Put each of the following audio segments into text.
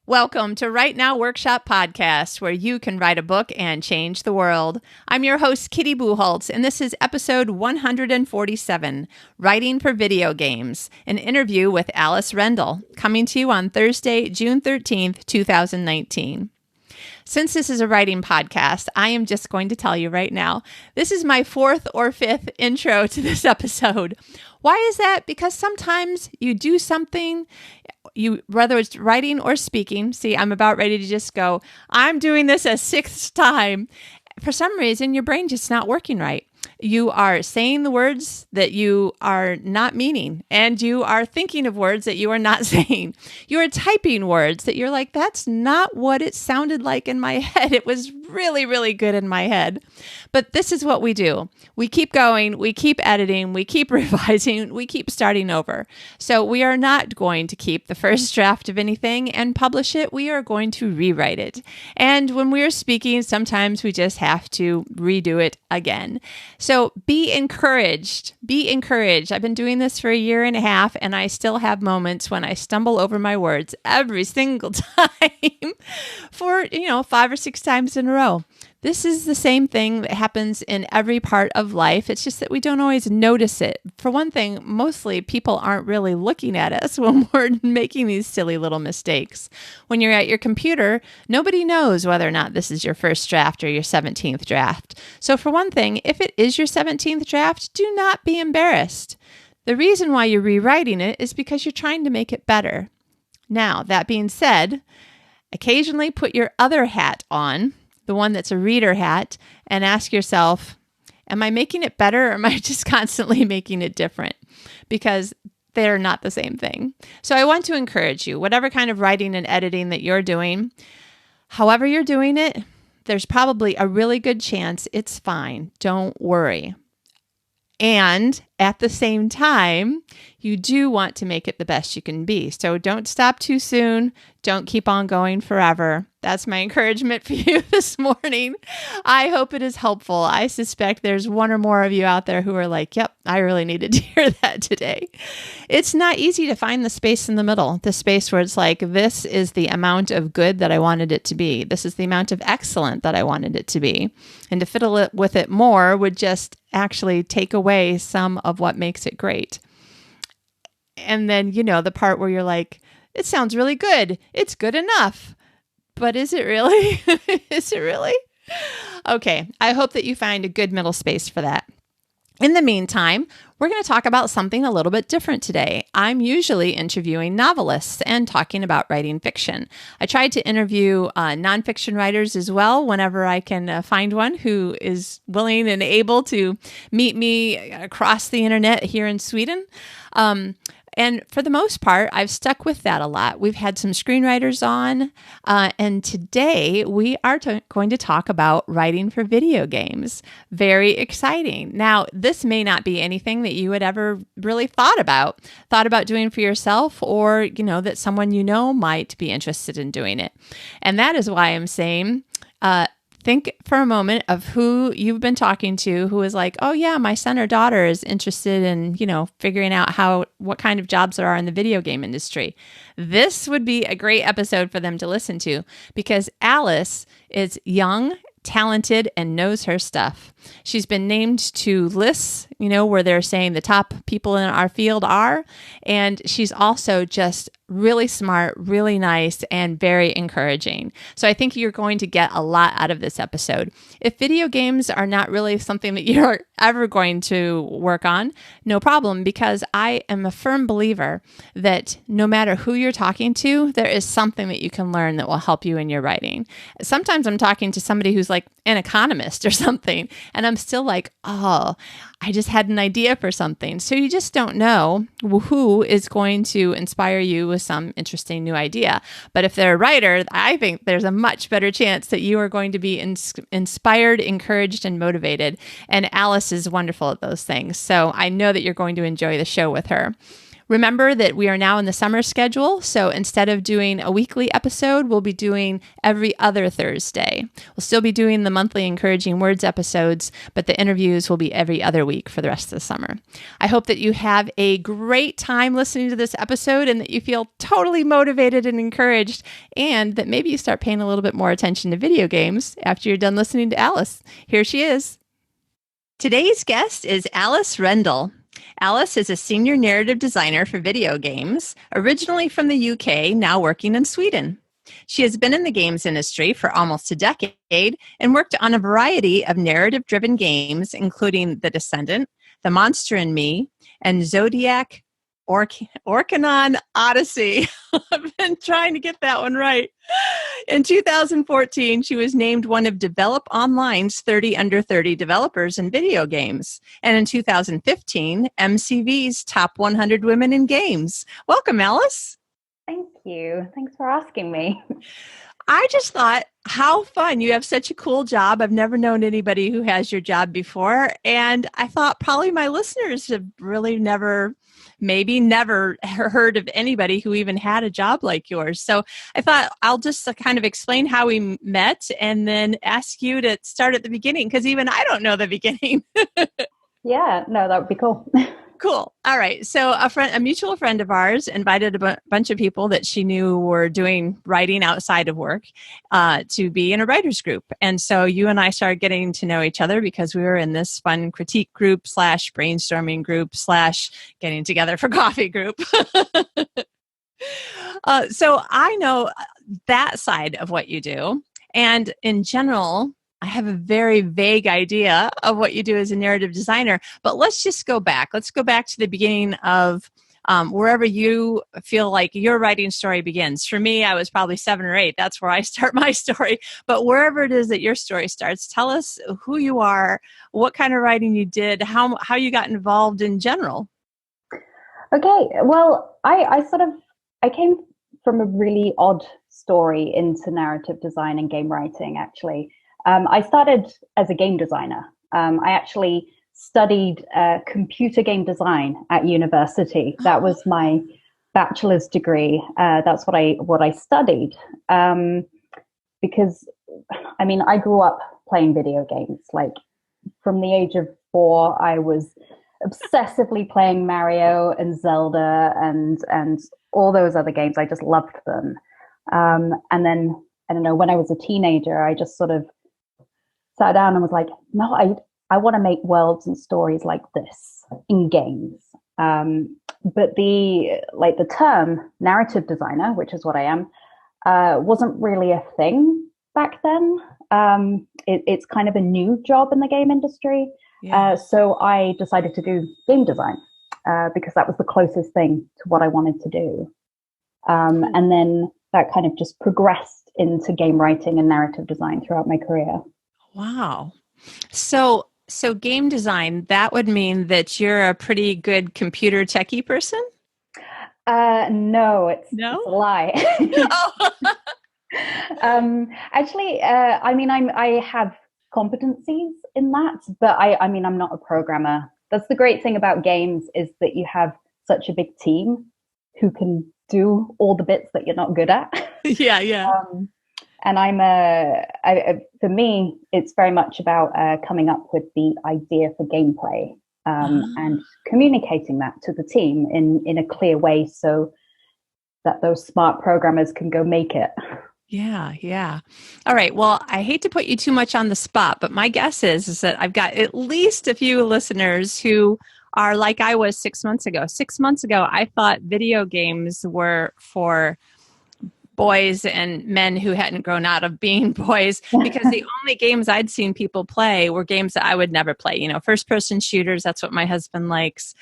Welcome to Write Now Workshop Podcast, where you can write a book and change the world. I'm your host, Kitty Bucholtz, and this is episode 147, Writing for Video Games, an interview with Alice Rendell, coming to you on Thursday, June 13th, 2019. Since this is a writing podcast, I am just going to tell you right now, this is my fourth or fifth intro to this episode. Why is that? Because sometimes you do something, whether it's writing or speaking. See, I'm about ready to just go, I'm doing this a sixth time. For some reason, your brain just not working right. You are saying the words that you are not meaning, and you are thinking of words that you are not saying. You are typing words that you're like, that's not what it sounded like in my head. It was really, really good in my head. But this is what we do. We keep going, we keep editing, we keep revising, we keep starting over. So we are not going to keep the first draft of anything and publish it. We are going to rewrite it. And when we are speaking, sometimes we just have to redo it again. So be encouraged. Be encouraged. I've been doing this for a year and a half, and I still have moments when I stumble over my words every single time for, 5 or 6 times in a row. This is the same thing that happens in every part of life. It's just that we don't always notice it. For one thing, mostly people aren't really looking at us when we're making these silly little mistakes. When you're at your computer, nobody knows whether or not this is your first draft or your 17th draft. So for one thing, if it is your 17th draft, do not be embarrassed. The reason why you're rewriting it is because you're trying to make it better. Now, that being said, occasionally put your other hat on, the one that's a reader hat, and ask yourself, am I making it better or am I just constantly making it different? Because they're not the same thing. So I want to encourage you, whatever kind of writing and editing that you're doing, however you're doing it, there's probably a really good chance it's fine. Don't worry. And at the same time, you do want to make it the best you can be. So don't stop too soon. Don't keep on going forever. That's my encouragement for you this morning. I hope it is helpful. I suspect there's one or more of you out there who are like, yep, I really needed to hear that today. It's not easy to find the space in the middle, the space where it's like, this is the amount of good that I wanted it to be. This is the amount of excellent that I wanted it to be. And to fiddle it with it more would just actually take away some of what makes it great. And then, the part where you're like, it sounds really good. It's good enough. But is it really? Is it really? Okay, I hope that you find a good middle space for that. In the meantime, we're going to talk about something a little bit different today. I'm usually interviewing novelists and talking about writing fiction. I tried to interview nonfiction writers as well whenever I can find one who is willing and able to meet me across the internet here in Sweden. And for the most part, I've stuck with that a lot. We've had some screenwriters on, and today we are going to talk about writing for video games. Very exciting. Now, this may not be anything that you had ever really thought about doing for yourself, or, that someone might be interested in doing it. And that is why I'm saying, think for a moment of who you've been talking to who is like, oh yeah, my son or daughter is interested in, figuring out what kind of jobs there are in the video game industry. This would be a great episode for them to listen to because Alice is young, talented, and knows her stuff. She's been named to lists, where they're saying the top people in our field are. And she's also just really smart, really nice, and very encouraging. So I think you're going to get a lot out of this episode. If video games are not really something that you're ever going to work on, no problem, because I am a firm believer that no matter who you're talking to, there is something that you can learn that will help you in your writing. Sometimes I'm talking to somebody who's like an economist or something, and I'm still like, oh, I just had an idea for something. So you just don't know who is going to inspire you with some interesting new idea. But if they're a writer, I think there's a much better chance that you are going to be inspired, encouraged, and motivated. And Alice is wonderful at those things. So I know that you're going to enjoy the show with her. Remember that we are now in the summer schedule, so instead of doing a weekly episode, we'll be doing every other Thursday. We'll still be doing the monthly Encouraging Words episodes, but the interviews will be every other week for the rest of the summer. I hope that you have a great time listening to this episode and that you feel totally motivated and encouraged, and that maybe you start paying a little bit more attention to video games after you're done listening to Alice. Here she is. Today's guest is Alice Rendell. Alice is a senior narrative designer for video games, originally from the UK, now working in Sweden. She has been in the games industry for almost a decade and worked on a variety of narrative-driven games, including The Descendant, The Monster in Me, and Zodiac Orcanon Odyssey. I've been trying to get that one right. In 2014, she was named one of Develop Online's 30 under 30 developers in video games. And in 2015, MCV's Top 100 Women in Games. Welcome, Alice. Thank you. Thanks for asking me. I just thought, how fun. You have such a cool job. I've never known anybody who has your job before. And I thought probably my listeners have really never heard of anybody who even had a job like yours. So I thought I'll just kind of explain how we met and then ask you to start at the beginning, because even I don't know the beginning. Yeah, no, that would be cool. Cool. All right. So a mutual friend of ours invited a bunch of people that she knew were doing writing outside of work to be in a writer's group. And so you and I started getting to know each other because we were in this fun critique group / brainstorming group / getting together for coffee group. So I know that side of what you do. And in general, I have a very vague idea of what you do as a narrative designer, but let's just go back. Let's go back to the beginning of wherever you feel like your writing story begins. For me, I was probably 7 or 8. That's where I start my story. But wherever it is that your story starts, tell us who you are, what kind of writing you did, how you got involved in general. Okay. Well, I came from a really odd story into narrative design and game writing, actually. I started as a game designer. I actually studied computer game design at university. That was my bachelor's degree. That's what I studied. Because, I mean, I grew up playing video games. Like, from the age of 4, I was obsessively playing Mario and Zelda and all those other games. I just loved them. And then, I don't know, when I was a teenager, I just sort of sat down and was like, no, I want to make worlds and stories like this in games. But the term narrative designer, which is what I am, wasn't really a thing back then. It's kind of a new job in the game industry. Yeah. So I decided to do game design because that was the closest thing to what I wanted to do. And then that kind of just progressed into game writing and narrative design throughout my career. Wow. So game design, that would mean that you're a pretty good computer techie person? No, it's a lie. Actually, I mean, I have competencies in that, but I'm not a programmer. That's the great thing about games, is that you have such a big team who can do all the bits that you're not good at. Yeah. And for me, it's very much about coming up with the idea for gameplay and communicating that to the team in a clear way so that those smart programmers can go make it. Yeah. All right. Well, I hate to put you too much on the spot, but my guess is that I've got at least a few listeners who are like I was 6 months ago. 6 months ago, I thought video games were for boys and men who hadn't grown out of being boys, because the only games I'd seen people play were games that I would never play. First-person shooters, that's what my husband likes.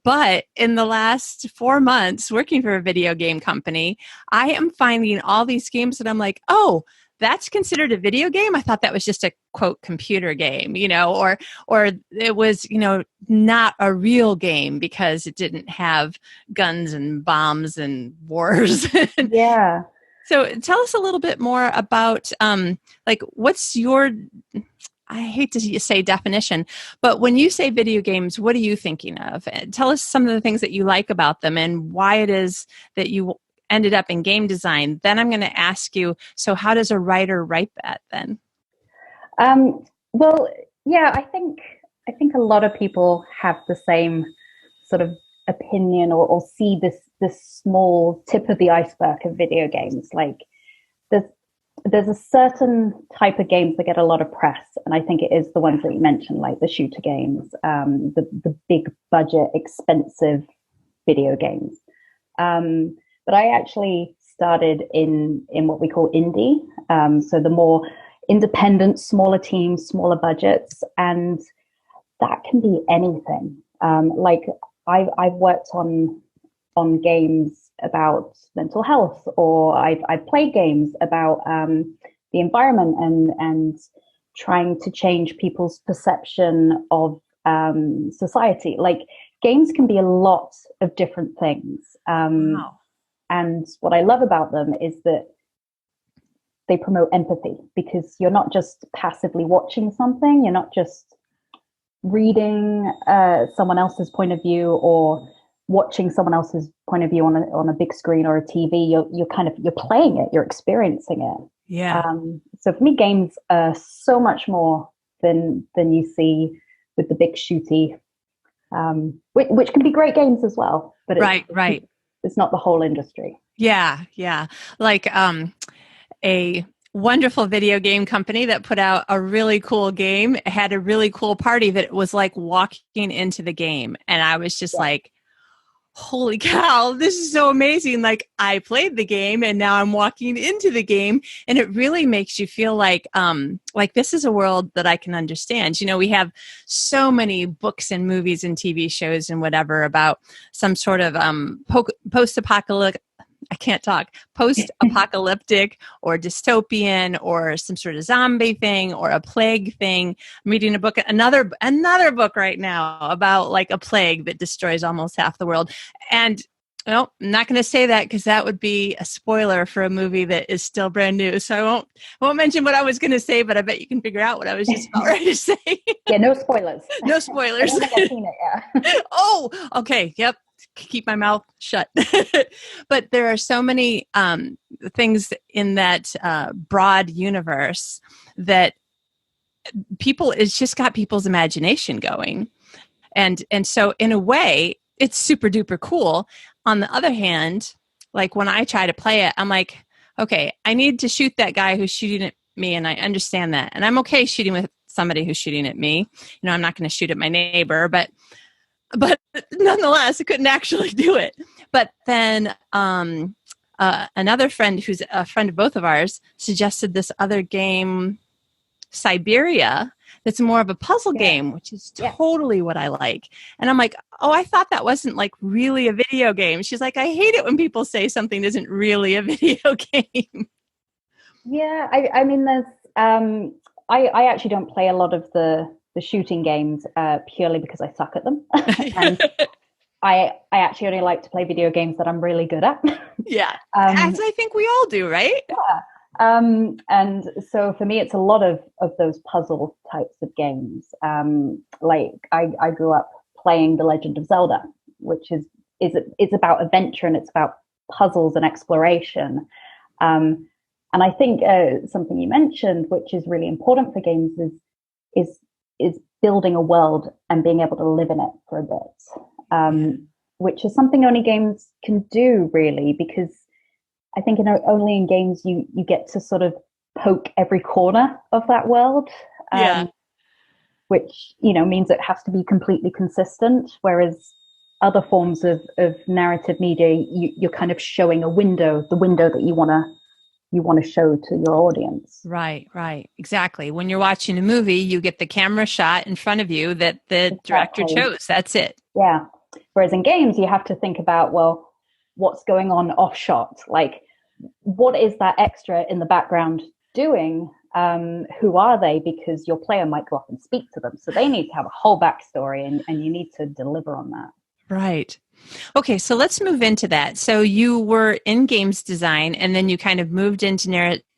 But in the last 4 months working for a video game company, I am finding all these games that I'm like, oh, that's considered a video game? I thought that was just a, quote, computer game, or it was, not a real game because it didn't have guns and bombs and wars. Yeah. So tell us a little bit more about, what's your I hate to say definition, but when you say video games, what are you thinking of? Tell us some of the things that you like about them and why it is that you ended up in game design. Then I'm going to ask you, so how does a writer write that then? Well, yeah, I think a lot of people have the same sort of opinion or see this small tip of the iceberg of video games. Like there's there's a certain type of games that get a lot of press, and I think it is the ones that you mentioned, like the shooter games, the big budget, expensive video games. But I actually started in what we call indie, so the more independent, smaller teams, smaller budgets, and that can be anything. Like I've worked on games about mental health, or I've played games about the environment and trying to change people's perception of society. Like games can be a lot of different things. Wow. And what I love about them is that they promote empathy, because you're not just passively watching something, you're not just reading someone else's point of view or watching someone else's point of view on a big screen or a TV. You're playing it, you're experiencing it. Yeah. So for me, games are so much more than you see with the big shooty, which can be great games as well. But right. It's not the whole industry. Yeah. Like a wonderful video game company that put out a really cool game had a really cool party that was like walking into the game, and I was just like, holy cow, this is so amazing. Like I played the game and now I'm walking into the game, and it really makes you feel like this is a world that I can understand. You know, we have so many books and movies and TV shows and whatever about some sort of post-apocalyptic or dystopian or some sort of zombie thing or a plague thing. I'm reading a book, another book right now about like a plague that destroys almost half the world. And no, I'm not going to say that because that would be a spoiler for a movie that is still brand new. So I won't mention what I was going to say, but I bet you can figure out what I was just about ready to say. Yeah, no spoilers. No spoilers. I don't think I've seen it yet. Oh, okay. Yep. Keep my mouth shut. But there are so many things in that broad universe that it's just got people's imagination going. And so in a way, it's super duper cool. On the other hand, like when I try to play it, I'm like, okay, I need to shoot that guy who's shooting at me, and I understand that. And I'm okay shooting with somebody who's shooting at me. You know, I'm not going to shoot at my neighbor, but nonetheless, I couldn't actually do it. But then another friend who's a friend of both of ours suggested this other game, Siberia, that's more of a puzzle game, which is totally what I like. And I'm like, oh, I thought that wasn't like really a video game. She's like, I hate it when people say something isn't really a video game. Yeah, I mean, there's I actually don't play a lot of the shooting games purely because I suck at them. And I actually only like to play video games that I'm really good at. Yeah, as I think we all do, right? Yeah. And so for me, it's a lot of those puzzle types of games. Like I grew up playing The Legend of Zelda, which is about adventure, and it's about puzzles and exploration. And I think something you mentioned, which is really important for games, is building a world and being able to live in it for a bit, which is something only games can do, really, because I think only in games you get to sort of poke every corner of that world, which, you know, means it has to be completely consistent, whereas other forms of narrative media, you're kind of showing the window that you want to show to your audience. Right. Exactly. When you're watching a movie, you get the camera shot in front of you that the director chose. That's it. Yeah. Whereas in games, you have to think about, well, what's going on off shot? Like, what is that extra in the background doing? Who are they? Because your player might go up and speak to them. So they need to have a whole backstory, and you need to deliver on that. Right. Okay, so let's move into that. So you were in games design, and then you kind of moved into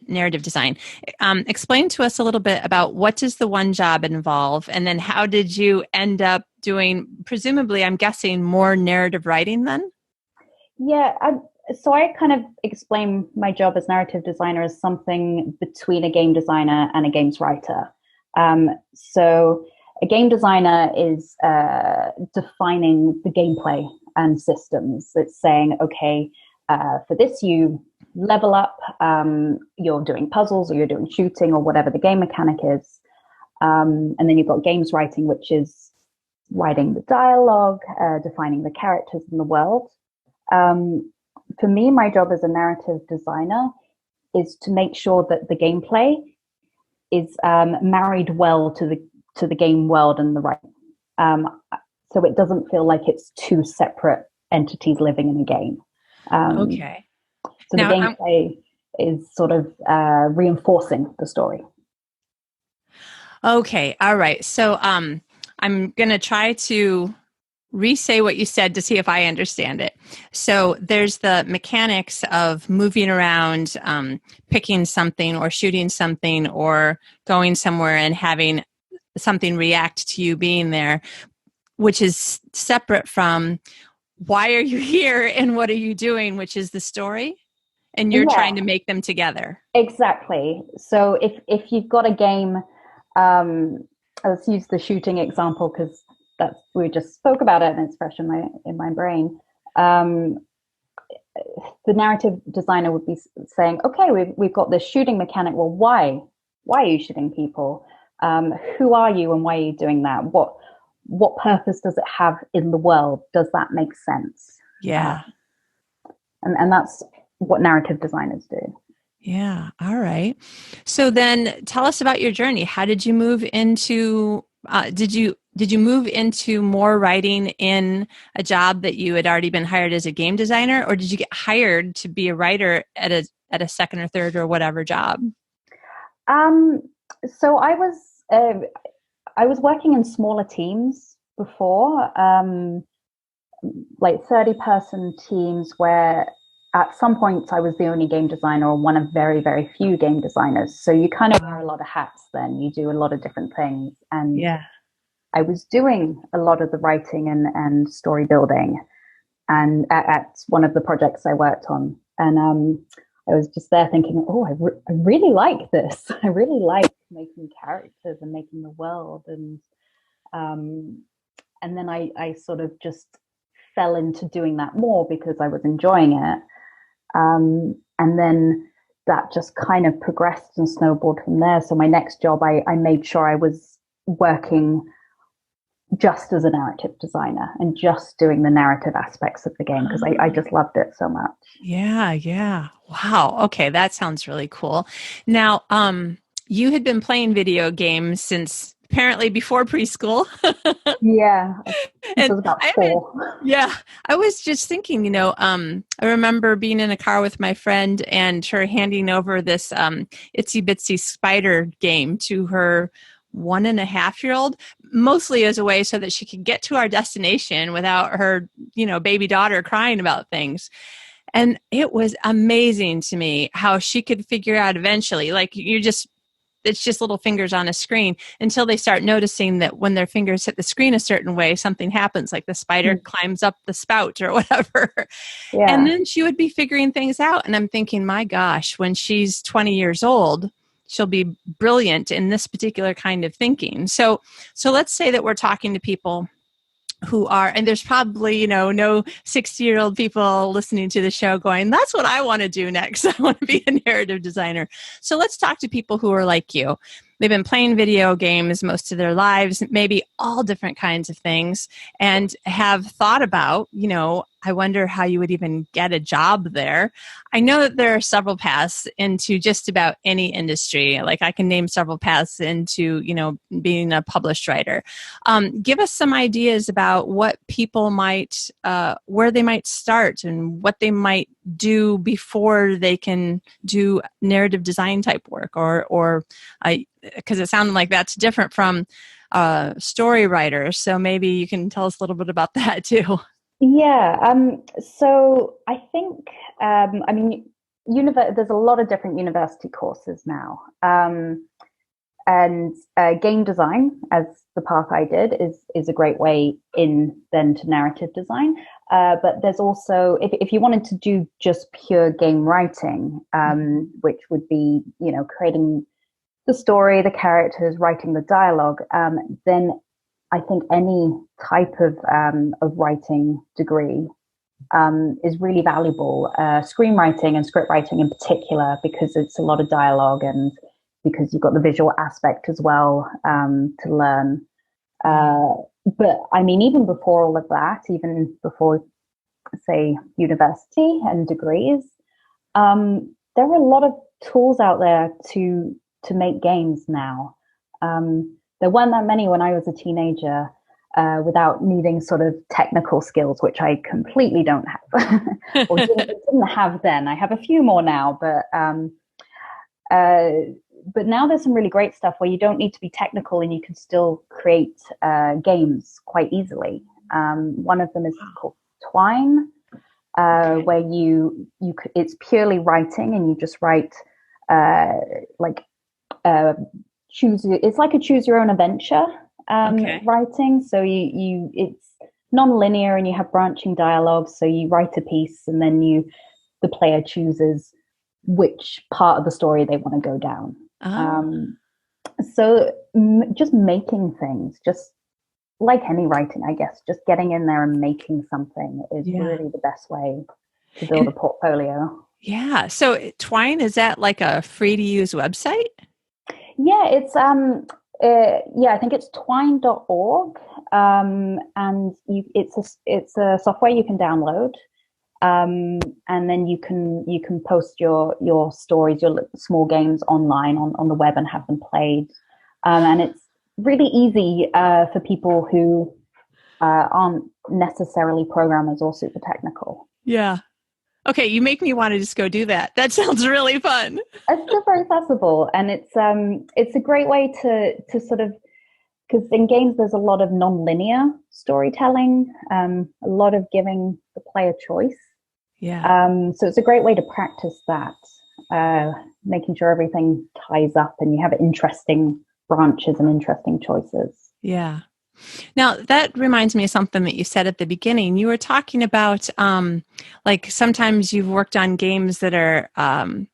narrative design. Explain to us a little bit about what does the one job involve, and then how did you end up doing, presumably, I'm guessing, more narrative writing then? Yeah, so I kind of explain my job as narrative designer as something between a game designer and a games writer. So a game designer is defining the gameplay and systems. It's saying, okay, for this you level up, you're doing puzzles or you're doing shooting or whatever the game mechanic is. And then you've got games writing, which is writing the dialogue, defining the characters in the world. For me, my job as a narrative designer is to make sure that the gameplay is married well to the game world and the writing. So it doesn't feel like it's two separate entities living in a game. Okay. So now, the gameplay is sort of reinforcing the story. Okay. All right. So I'm going to try to re-say what you said to see if I understand it. So there's the mechanics of moving around, picking something or shooting something or going somewhere and having something react to you being there, which is separate from why are you here and what are you doing, which is the story. And you're trying to make them together. Exactly. So if you've got a game, let's use the shooting example because we just spoke about it and it's fresh in my brain. The narrative designer would be saying, okay, we've got this shooting mechanic. Well, why are you shooting people? Who are you and why are you doing that? What purpose does it have in the world? Does that make sense? Yeah. And that's what narrative designers do. Yeah. All right. So then tell us about your journey. How did you move into, did you move into more writing in a job that you had already been hired as a game designer, or did you get hired to be a writer at a second or third or whatever job? So I was working in smaller teams before, like 30-person teams where at some points I was the only game designer or one of very, very few game designers. So you kind of wear a lot of hats then. You do a lot of different things. And yeah. I was doing a lot of the writing and story building and at one of the projects I worked on. And I was just there thinking, oh, I really like this. I really like making characters and making the world. And then I sort of just fell into doing that more because I was enjoying it. And then that just kind of progressed and snowballed from there. So my next job, I made sure I was working just as a narrative designer and just doing the narrative aspects of the game because I just loved it so much. Yeah, yeah. Wow. Okay, that sounds really cool. Now, you had been playing video games since apparently before preschool. Yeah. It was about 4. Yeah. I was just thinking, I remember being in a car with my friend and her handing over this itsy bitsy spider game to her 1.5-year-old, mostly as a way so that she could get to our destination without her, baby daughter crying about things. And it was amazing to me how she could figure out eventually, like it's just little fingers on a screen until they start noticing that when their fingers hit the screen a certain way, something happens, like the spider climbs up the spout or whatever. Yeah. And then she would be figuring things out. And I'm thinking, my gosh, when she's 20 years old, she'll be brilliant in this particular kind of thinking. So let's say that we're talking to people who are, and there's probably, no 60-year-old people listening to the show going, that's what I want to do next. I want to be a narrative designer. So let's talk to people who are like you. They've been playing video games most of their lives, maybe all different kinds of things, and have thought about, I wonder how you would even get a job there. I know that there are several paths into just about any industry. Like I can name several paths into, being a published writer. Give us some ideas about what people might, where they might start and what they might do before they can do narrative design type work or because it sounded like that's different from story writers. So maybe you can tell us a little bit about that too. Yeah. So I think, there's a lot of different university courses now. And game design, as the path I did, is a great way in then to narrative design. But there's also, if you wanted to do just pure game writing, which would be, creating the story, the characters, writing the dialogue, then I think any type of writing degree is really valuable. Screenwriting and script writing in particular, because it's a lot of dialogue and because you've got the visual aspect as well to learn. But I mean, even before all of that, even before, say, university and degrees, there are a lot of tools out there to make games now. There weren't that many when I was a teenager, without needing sort of technical skills, which I completely don't have, or didn't have then. I have a few more now, but now there's some really great stuff where you don't need to be technical and you can still create games quite easily. One of them is called Twine, where it's purely writing, and you just write it's like a choose your own adventure writing. So it's non-linear and you have branching dialogue. So you write a piece and then the player chooses which part of the story they want to go down. So just making things, just like any writing, I guess, just getting in there and making something is really the best way to build a portfolio. Yeah. So Twine, is that like a free to use website? Yeah, it's I think it's twine.org. And it's a software you can download. And then you can post your stories, your small games online on the web and have them played. And it's really easy for people who aren't necessarily programmers or super technical. Yeah. Okay, you make me want to just go do that. That sounds really fun. It's still very accessible, and it's a great way to sort of, because in games there's a lot of non-linear storytelling, a lot of giving the player choice. Yeah. So it's a great way to practice that, making sure everything ties up and you have interesting branches and interesting choices. Yeah. Now, that reminds me of something that you said at the beginning. You were talking about, like, sometimes you've worked on games that are, and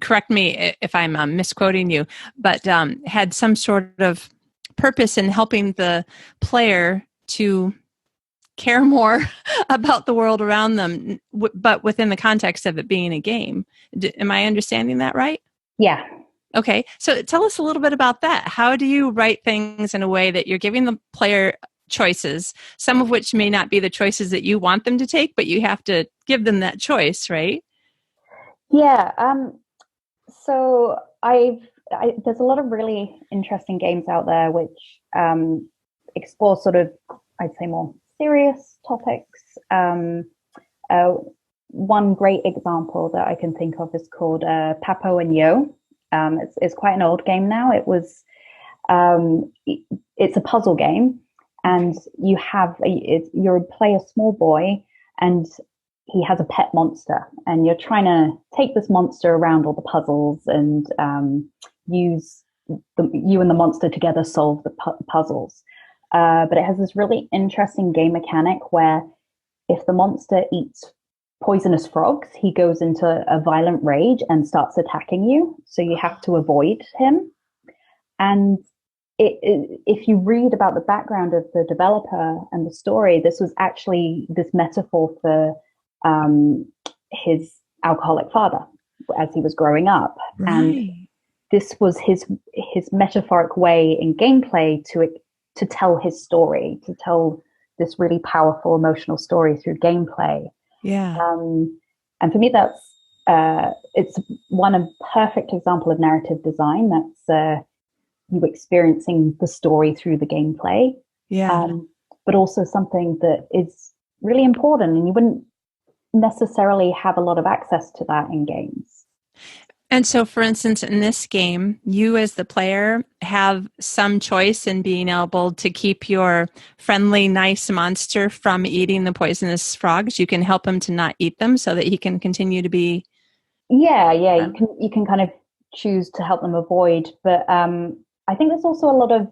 correct me if I'm misquoting you, but had some sort of purpose in helping the player to care more about the world around them, but within the context of it being a game. Am I understanding that right? Yeah. Okay, so tell us a little bit about that. How do you write things in a way that you're giving the player choices, some of which may not be the choices that you want them to take, but you have to give them that choice, right? Yeah. So there's a lot of really interesting games out there which explore sort of, I'd say, more serious topics. One great example that I can think of is called Papo and Yo. It's quite an old game now. It's a puzzle game, and you play a small boy, and he has a pet monster, and you're trying to take this monster around all the puzzles and use you and the monster together solve the puzzles. But it has this really interesting game mechanic where if the monster eats poisonous frogs, he goes into a violent rage and starts attacking you. So you have to avoid him. And if you read about the background of the developer and the story, this was actually this metaphor for his alcoholic father as he was growing up. Right. And this was his metaphoric way in gameplay to tell his story, to tell this really powerful emotional story through gameplay. Yeah. And for me, it's one perfect example of narrative design. That's you experiencing the story through the gameplay. Yeah. But also something that is really important, and you wouldn't necessarily have a lot of access to that in games. And so, for instance, in this game, you as the player have some choice in being able to keep your friendly, nice monster from eating the poisonous frogs. You can help him to not eat them so that he can continue to be Yeah, friendly. you can kind of choose to help them avoid, but I think there's also a lot of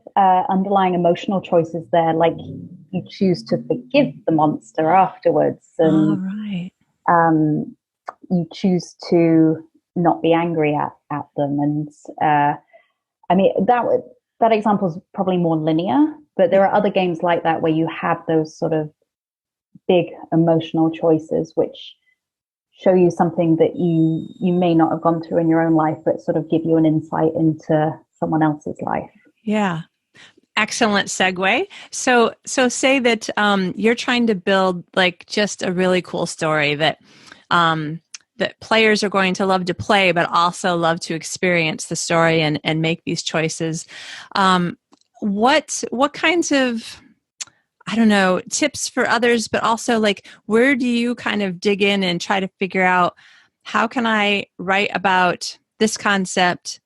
underlying emotional choices there. Like you choose to forgive the monster afterwards, All and right. um, you choose to not be angry at them. And I mean that example is probably more linear, but there are other games like that where you have those sort of big emotional choices, which show you something that you may not have gone through in your own life, but sort of give you an insight into someone else's life. Yeah. Excellent segue. So say that you're trying to build like just a really cool story um, that players are going to love to play, but also love to experience the story and make these choices. Um, what kinds of, I don't know, tips for others, but also like where do you kind of dig in and try to figure out how can I write about this concept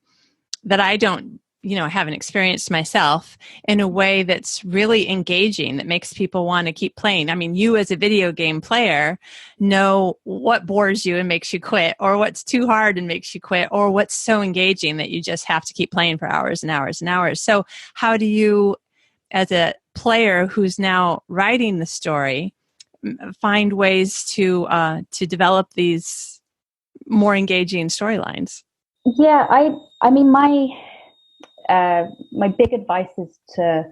that I don't, haven't experienced myself in a way that's really engaging, that makes people want to keep playing. I mean, you as a video game player know what bores you and makes you quit, or what's too hard and makes you quit, or what's so engaging that you just have to keep playing for hours and hours and hours. So how do you, as a player who's now writing the story, find ways to develop these more engaging storylines? Yeah, I mean my big advice is to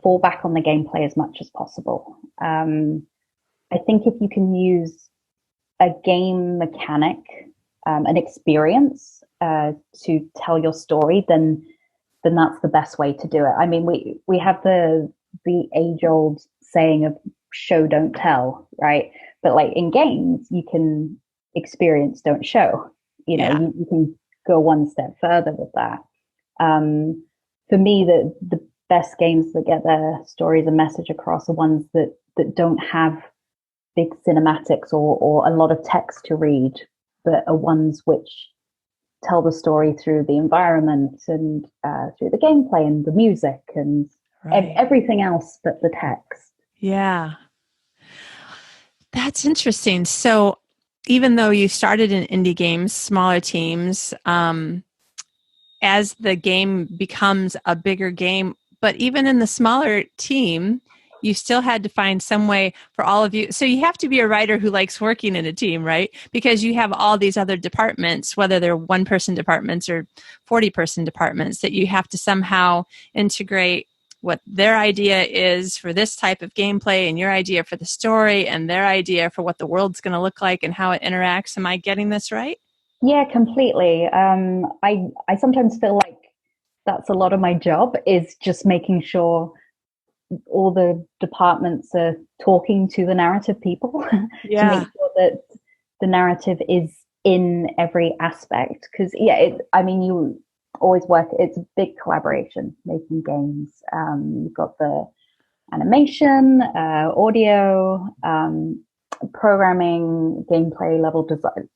fall back on the gameplay as much as possible. I think if you can use a game mechanic, an experience to tell your story, then that's the best way to do it. I mean, we have the age old saying of show don't tell, right? But like in games, you can experience don't show. You know, Yeah. you can go one step further with that. For me, the best games that get their stories and message across are ones that don't have big cinematics or a lot of text to read, but are ones which tell the story through the environment and through the gameplay and the music and Right. everything else but the text. Yeah. That's interesting. So, even though you started in indie games, smaller teams, as the game becomes a bigger game, but even in the smaller team, you still had to find some way for all of you. So, you have to be a writer who likes working in a team, right? Because you have all these other departments, whether they're one person departments or 40-person departments, that you have to somehow integrate what their idea is for this type of gameplay and your idea for the story and their idea for what the world's going to look like and how it interacts. Am I getting this right? Yeah, completely. I sometimes feel like that's a lot of my job is just making sure all the departments are talking to the narrative people to make Yeah. sure that the narrative is in every aspect. Because yeah, I mean, you always work. It's a big collaboration making games. You've got the animation, audio, programming, gameplay, level design.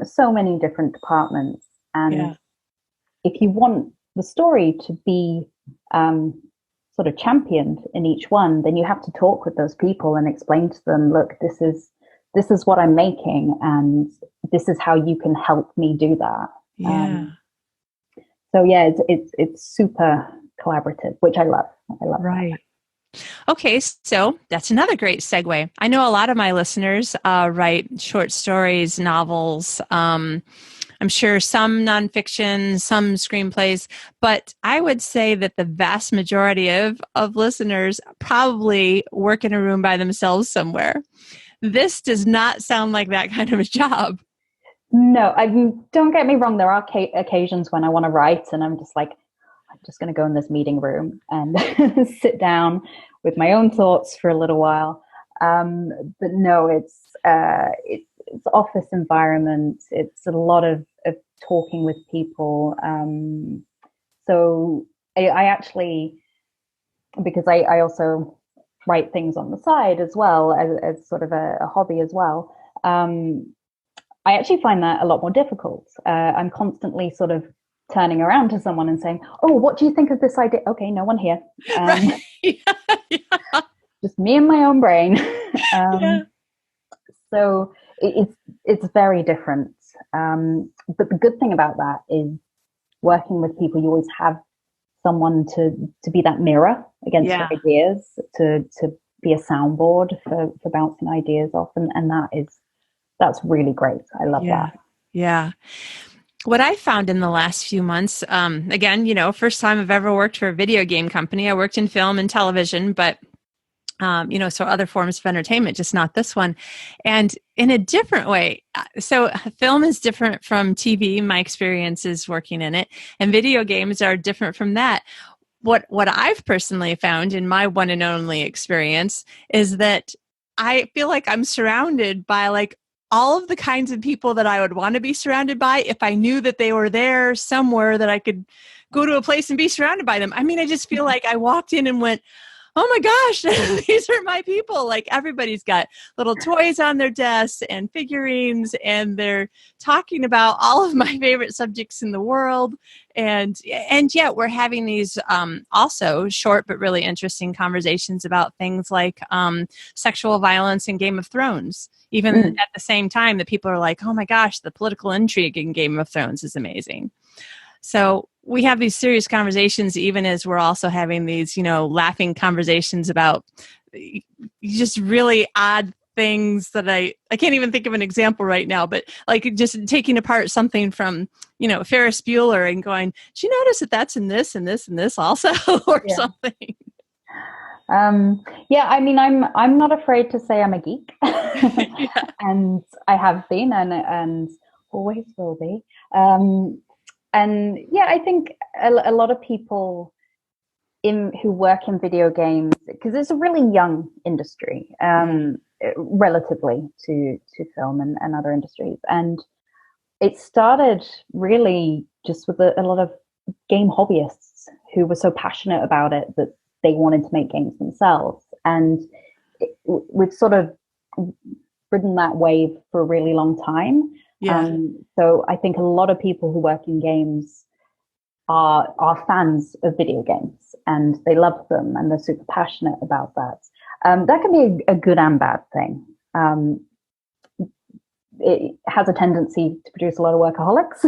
So many different departments, and Yeah. if you want the story to be um, sort of championed in each one, then you have to talk with those people and explain to them, look, this is what I'm making, and this is how you can help me do that. Yeah. So yeah, it's super collaborative, which I love. I love that. Right. Okay, so that's another great segue. I know a lot of my listeners write short stories, novels. I'm sure some nonfiction, some screenplays, but I would say that the vast majority of listeners probably work in a room by themselves somewhere. This does not sound like that kind of a job. No, I don't get me wrong. There are occasions when I want to write, and I'm just like, I'm just going to go in this meeting room and sit down with my own thoughts for a little while. But no, it's office environment. It's a lot of talking with people. So I actually, because I also write things on the side as well as sort of a hobby as well. Um, I actually find that a lot more difficult. I'm constantly sort of turning around to someone and saying, "Oh, what do you think of this idea?" Okay, no one here. Right. Yeah. Just me and my own brain. Yeah. So it's very different. But the good thing about that is working with people, you always have someone to be that mirror against your Yeah. ideas, to be a soundboard for bouncing ideas off, and that's really great. I love Yeah. that. Yeah. What I found in the last few months, again, first time I've ever worked for a video game company. I worked in film and television, but so other forms of entertainment, just not this one. And in a different way. So film is different from TV. My experience is working in it, and video games are different from that. What I've personally found in my one and only experience is that I feel like I'm surrounded by like all of the kinds of people that I would want to be surrounded by if I knew that they were there somewhere that I could go to a place and be surrounded by them. I mean, I just feel like I walked in and went, oh my gosh, these are my people. Like everybody's got little toys on their desks and figurines, and they're talking about all of my favorite subjects in the world. And yet we're having these also short but really interesting conversations about things like sexual violence in Game of Thrones. Even at the same time that people are like, oh my gosh, the political intrigue in Game of Thrones is amazing. So we have these serious conversations, even as we're also having these, laughing conversations about just really odd things that I can't even think of an example right now, but like just taking apart something from, Ferris Bueller and going, do you notice that that's in this and this and this also or something? Yeah, I mean, I'm not afraid to say I'm a geek, Yeah. and I have been, and always will be. And yeah, I think a lot of people who work in video games, because it's a really young industry, relatively to film and other industries, and it started really just with a lot of game hobbyists who were so passionate about it that they wanted to make games themselves. And we've sort of ridden that wave for a really long time. Yeah. So I think a lot of people who work in games are fans of video games, and they love them, and they're super passionate about that. That can be a good and bad thing. It has a tendency to produce a lot of workaholics.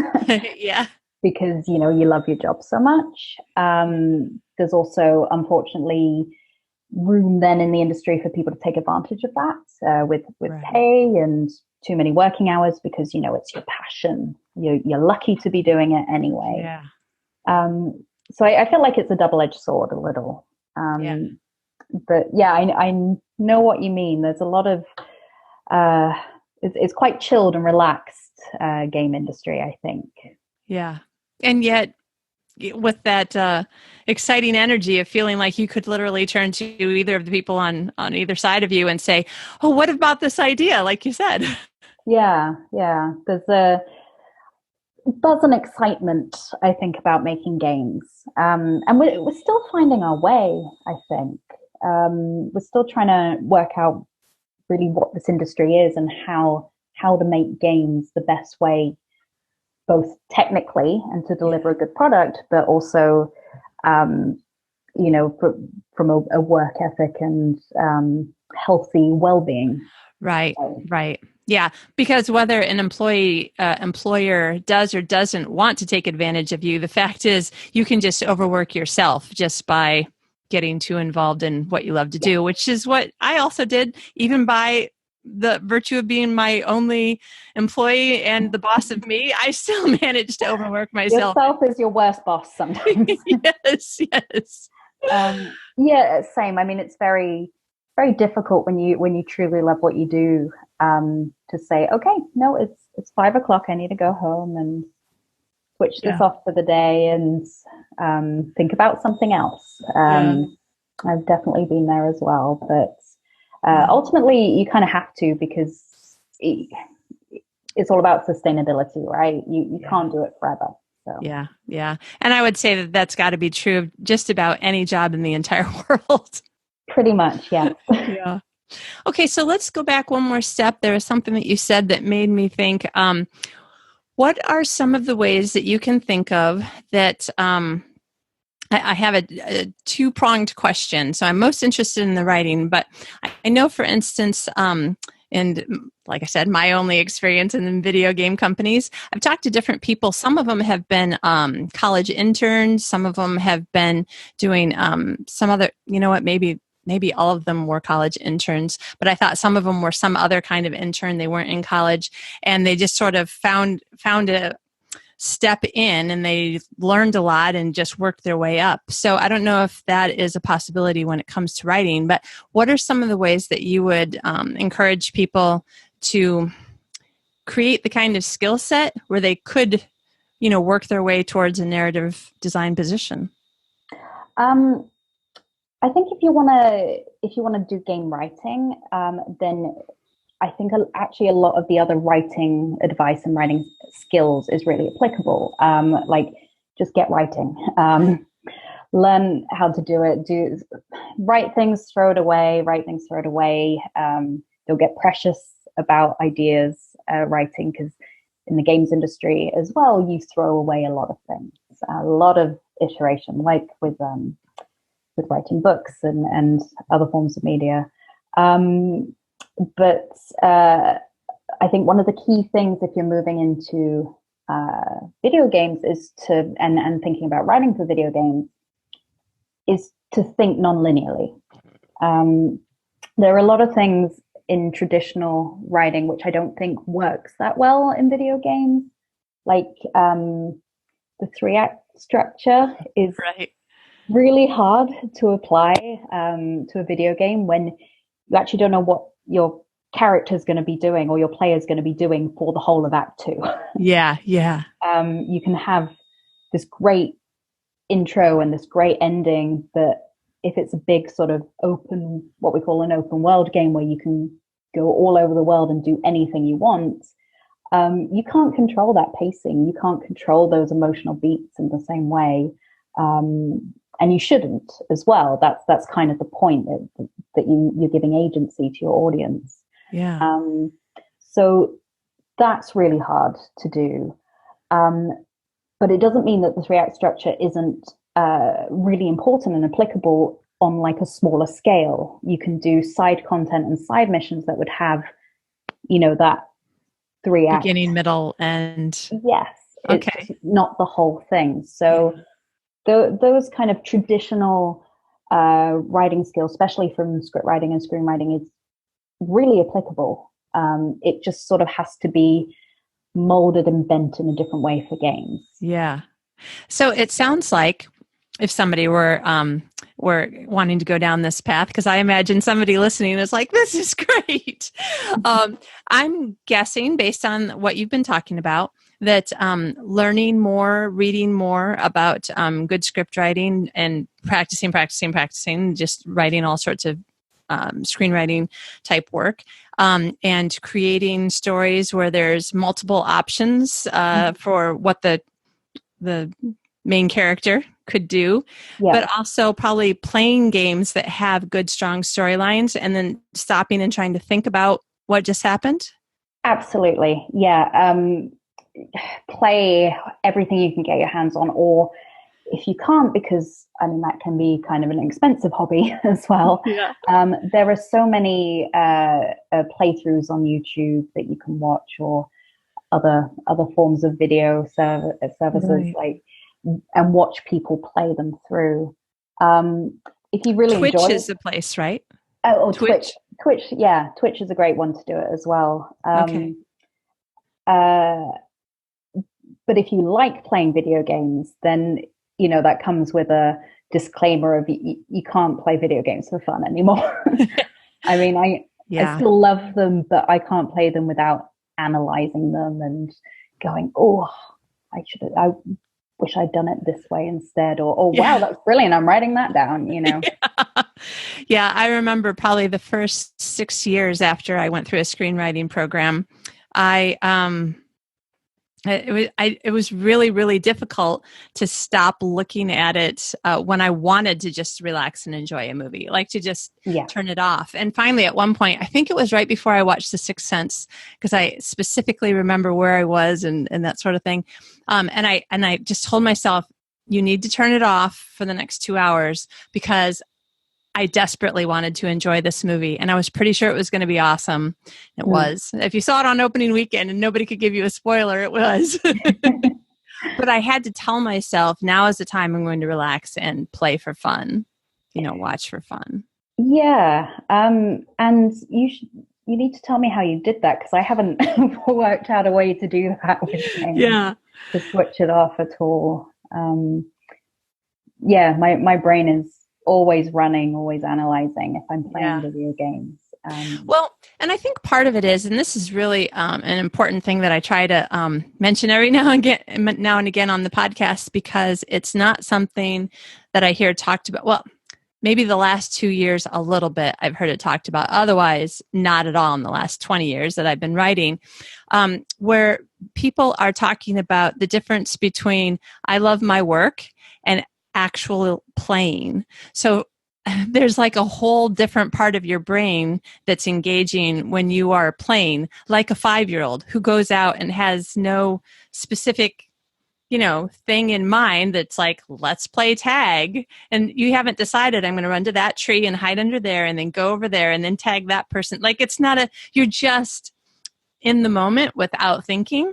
Yeah. Because you love your job so much. There's also, unfortunately, room then in the industry for people to take advantage of that with Right. pay and too many working hours, because it's your passion. You're lucky to be doing it anyway. Yeah. So I feel like it's a double-edged sword a little. But yeah, I know what you mean. There's a lot of it's quite chilled and relaxed game industry, I think. Yeah. And yet, with that exciting energy of feeling like you could literally turn to either of the people on either side of you and say, oh, what about this idea? Like you said. Yeah. There's an excitement, I think, about making games. And we're still finding our way, I think. We're still trying to work out really what this industry is and how to make games the best way, both technically and to deliver a good product, but also, from a work ethic and healthy well-being. Right. Right. Yeah, because whether an employer does or doesn't want to take advantage of you, the fact is you can just overwork yourself just by getting too involved in what you love to do, which is what I also did, even by the virtue of being my only employee and the boss of me. I still managed to overwork myself. Yourself is your worst boss sometimes. Yes. Yeah, same. I mean, it's very, very difficult when you truly love what you do, to say, okay, no, it's 5:00. I need to go home and switch this off for the day and think about something else. I've definitely been there as well, but ultimately you kind of have to, because it's all about sustainability, right? You can't do it forever. So. Yeah. And I would say that that's got to be true of just about any job in the entire world. Pretty much, yeah. Yeah. Okay, so let's go back one more step. There was something that you said that made me think. What are some of the ways that you can think of that? I have a two-pronged question. So I'm most interested in the writing, but I know, for instance, and like I said, my only experience in the video game companies, I've talked to different people. Some of them have been college interns. Some of them have been doing some other, you know what, maybe all of them were college interns, but I thought some of them were some other kind of intern. They weren't in college, and they just sort of found a step in, and they learned a lot and just worked their way up. So I don't know if that is a possibility when it comes to writing, but what are some of the ways that you would encourage people to create the kind of skill set where they could, work their way towards a narrative design position? I think if you want to do game writing, then I think actually a lot of the other writing advice and writing skills is really applicable. Like, just get writing, learn how to do it, write things, throw it away, Don't get precious about ideas, writing, because in the games industry as well, you throw away a lot of things, a lot of iteration, like with writing books and other forms of media. But I think one of the key things if you're moving into video games is and thinking about writing for video games is to think non-linearly. There are a lot of things in traditional writing which I don't think works that well in video games. Like the 3-act structure is really hard to apply to a video game when you actually don't know what your character's going to be doing or your player's going to be doing for the whole of Act 2. Yeah. You can have this great intro and this great ending, but if it's a big sort of what we call an open world game where you can go all over the world and do anything you want, you can't control that pacing. You can't control those emotional beats in the same way. And you shouldn't as well. That's kind of the point, that you're giving agency to your audience. Yeah. So that's really hard to do. But it doesn't mean that the 3-act structure isn't really important and applicable on like a smaller scale. You can do side content and side missions that would have, that 3-act. Beginning, middle, end. Yes. Okay. It's not the whole thing. So those kind of traditional writing skills, especially from script writing and screenwriting, is really applicable. It just sort of has to be molded and bent in a different way for games. Yeah. So it sounds like if somebody were wanting to go down this path, because I imagine somebody listening is like, this is great. I'm guessing, based on what you've been talking about, that learning more, reading more about good script writing and practicing, just writing all sorts of screenwriting type work, and creating stories where there's multiple options for what the main character could do, but also probably playing games that have good, strong storylines, and then stopping and trying to think about what just happened. Absolutely. Yeah. Play everything you can get your hands on, or if you can't, because that can be kind of an expensive hobby as well. Yeah. There are so many playthroughs on YouTube that you can watch, or other forms of video services, and watch people play them through. If you really Twitch enjoy is the place, right? Twitch. Yeah, Twitch is a great one to do it as well. Okay. But if you like playing video games, then that comes with a disclaimer of you can't play video games for fun anymore. I still love them, but I can't play them without analyzing them and going, I wish I'd done it this way instead, or wow, that's brilliant, I'm writing that down. Yeah, I remember probably the first 6 years after I went through a screenwriting program, I It was really, really difficult to stop looking at it when I wanted to just relax and enjoy a movie, like to just turn it off. And finally, at one point, I think it was right before I watched The Sixth Sense, because I specifically remember where I was and that sort of thing. And I just told myself, you need to turn it off for the next 2 hours, because I desperately wanted to enjoy this movie, and I was pretty sure it was going to be awesome. It was. If you saw it on opening weekend and nobody could give you a spoiler, it was. But I had to tell myself, now is the time I'm going to relax and play for fun, watch for fun. Yeah. And you need to tell me how you did that, because I haven't worked out a way to do that with games. Yeah. To switch it off at all. My brain is always running, always analyzing if I'm playing video games. Well, and I think part of it is, and this is really an important thing that I try to mention every now and again on the podcast, because it's not something that I hear talked about. Well, maybe the last 2 years a little bit I've heard it talked about. Otherwise, not at all in the last 20 years that I've been writing, where people are talking about the difference between I love my work and actual playing. So there's like a whole different part of your brain that's engaging when you are playing, like a 5-year-old who goes out and has no specific thing in mind that's like, let's play tag. And you haven't decided, I'm going to run to that tree and hide under there and then go over there and then tag that person. Like, it's not you're just in the moment without thinking.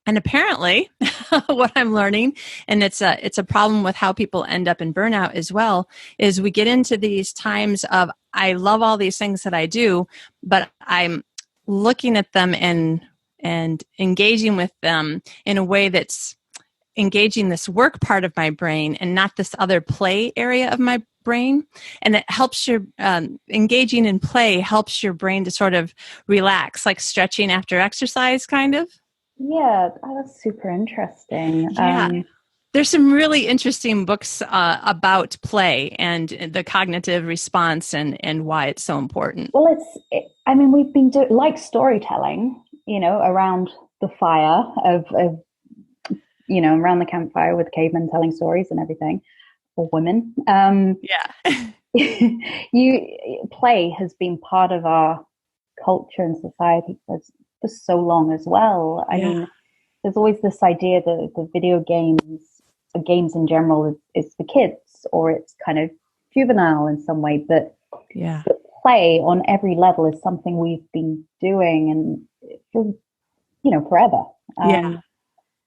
And apparently what I'm learning, and it's a problem with how people end up in burnout as well, is we get into these times of, I love all these things that I do, but I'm looking at them and engaging with them in a way that's engaging this work part of my brain and not this other play area of my brain. And it helps your engaging in play helps your brain to sort of relax, like stretching after exercise, kind of. Yeah, that's super interesting. Yeah. There's some really interesting books about play and the cognitive response and why it's so important. Well, we've been doing like storytelling, around the fire of around the campfire with cavemen telling stories and everything, or women. Play has been part of our culture and society for so long as well. I mean, there's always this idea that the video games, or games in general, is for kids, or it's kind of juvenile in some way. But play on every level is something we've been doing and for forever.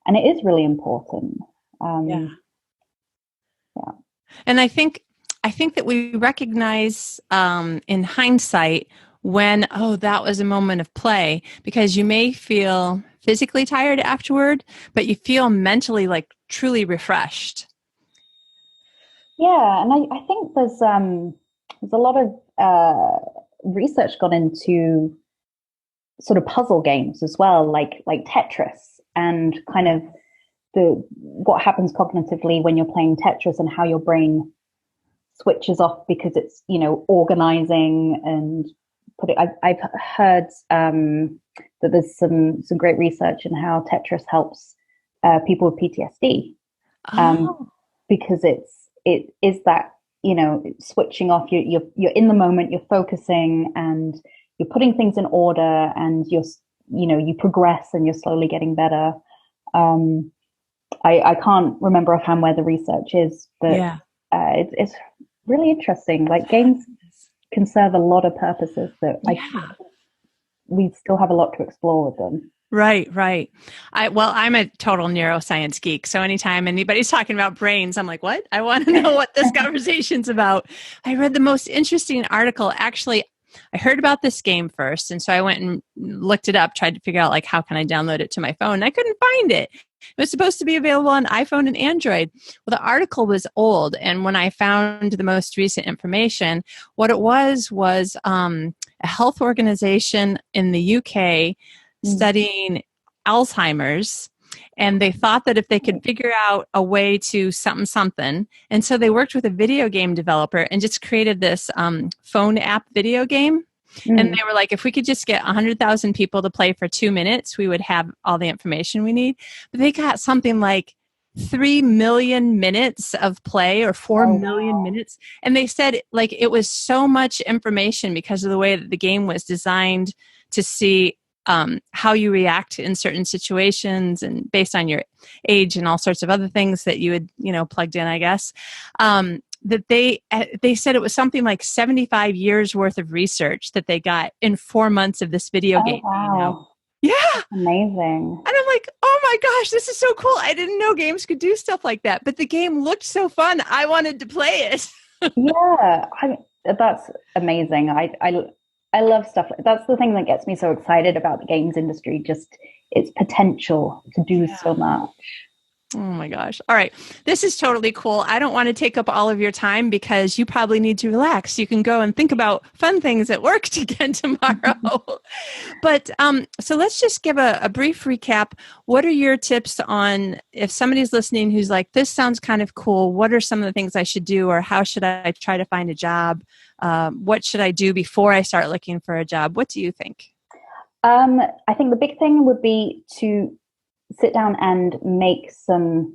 And it is really important. And I think that we recognize in hindsight when, that was a moment of play, because you may feel physically tired afterward, but you feel mentally like truly refreshed. Yeah, and I think there's a lot of research gone into sort of puzzle games as well, like Tetris, and kind of what happens cognitively when you're playing Tetris and how your brain switches off because it's organizing and I've heard that there's some great research in how Tetris helps people with PTSD, because it is that switching off. You're in the moment, you're focusing, and you're putting things in order, and you progress, and you're slowly getting better. I can't remember offhand where the research is, but it's really interesting. Like, games can serve a lot of purposes that we still have a lot to explore with them. Right. I'm a total neuroscience geek. So anytime anybody's talking about brains, I'm like, what? I want to know what this conversation's about. I read the most interesting article. Actually, I heard about this game first. And so I went and looked it up, tried to figure out, like, how can I download it to my phone? I couldn't find it. It was supposed to be available on iPhone and Android. Well, the article was old. And when I found the most recent information, what it was a health organization in the UK studying Alzheimer's. And they thought that if they could figure out a way to something. And so they worked with a video game developer and just created this phone app video game. And they were like, if we could just get 100,000 people to play for 2 minutes, we would have all the information we need. But they got something like 3 million minutes of play, or 4 million minutes. And they said like it was so much information because of the way that the game was designed to see how you react in certain situations, and based on your age and all sorts of other things that you had, plugged in, I guess. That they said it was something like 75 years worth of research that they got in 4 months of this video game. Wow. Yeah. Amazing. And I'm like, oh my gosh, this is so cool. I didn't know games could do stuff like that, but the game looked so fun. I wanted to play it. Yeah, that's amazing. I love stuff. That's the thing that gets me so excited about the games industry, just its potential to do so much. Oh my gosh. All right. This is totally cool. I don't want to take up all of your time because you probably need to relax. You can go and think about fun things at work again tomorrow. But so let's just give a brief recap. What are your tips on, if somebody's listening who's like, this sounds kind of cool, what are some of the things I should do, or how should I try to find a job? What should I do before I start looking for a job? What do you think? I think the big thing would be to sit down and make some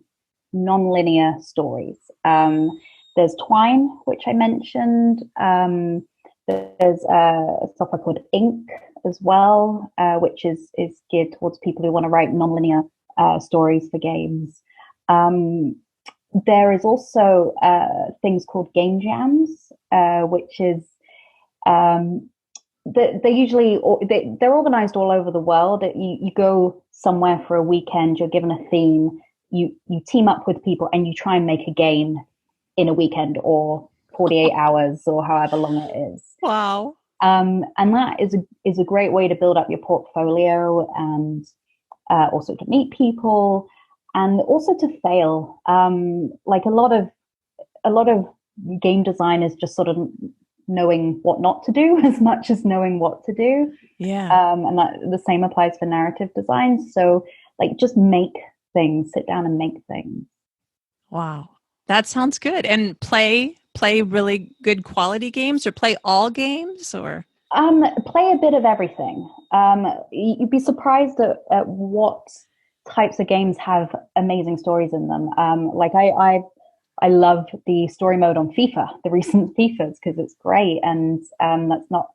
non-linear stories. There's Twine, which I mentioned. There's a software called Ink as well, which is geared towards people who want to write non-linear stories for games. There is also things called game jams, which is they're organized all over the world. You go somewhere for a weekend, you're given a theme, you team up with people and you try and make a game in a weekend or 48 hours or however long it is. Wow. And that is a great way to build up your portfolio, and also to meet people, and also to fail. Like a lot of game design is just sort of knowing what not to do as much as knowing what to do. Yeah. And that the same applies for narrative design. So like just make things, sit down and make things. Wow. That sounds good. And play really good quality games, or play all games, or? Play a bit of everything. You'd be surprised at what types of games have amazing stories in them. Like I love the story mode on FIFA, the recent FIFAs, because it's great. And that's not,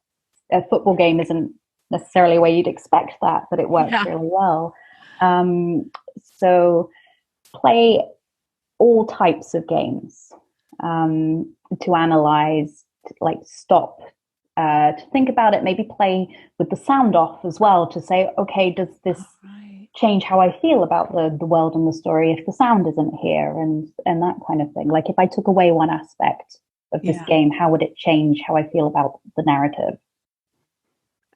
a football game isn't necessarily where you'd expect that, but it works really well. So play all types of games to analyze, to like stop, to think about it, maybe play with the sound off as well, to say, okay, does this change how I feel about the world and the story if the sound isn't here, and that kind of thing. Like if I took away one aspect of this game, how would it change how I feel about the narrative?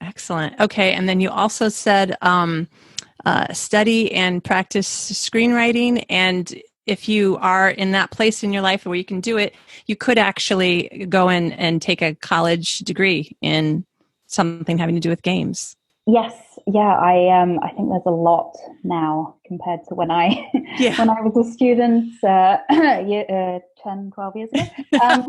Excellent. Okay. And then you also said study and practice screenwriting. And if you are in that place in your life where you can do it, you could actually go in and take a college degree in something having to do with games. Yes. Yeah. I think there's a lot now compared to when I was a student 10, 12 years ago.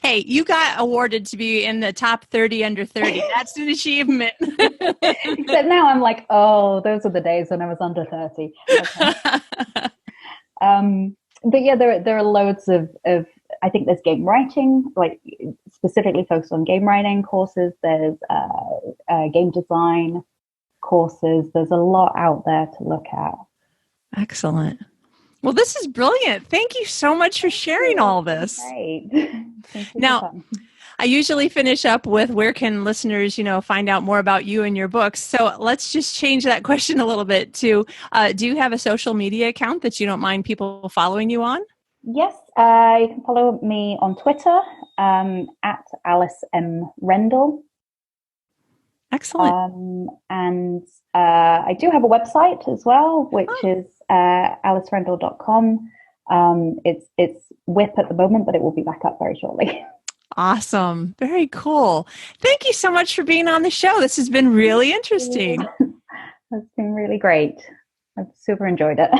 Hey, you got awarded to be in the top 30 under 30. That's an achievement. Except now I'm like, oh, those are the days when I was under 30. Okay. But yeah, there are loads of I think there's game writing, like specifically focused on game writing courses. There's game design courses. There's a lot out there to look at. Excellent. Well, this is brilliant. Thank you so much for sharing all this. Great. Now, I usually finish up with, where can listeners, find out more about you and your books? So let's just change that question a little bit to, do you have a social media account that you don't mind people following you on? Yes, you can follow me on Twitter at Alice M. Rendell. Excellent. And I do have a website as well, which is alicerendell.com. It's WIP at the moment, but it will be back up very shortly. Awesome. Very cool. Thank you so much for being on the show. This has been really interesting. It's been really great. I've super enjoyed it.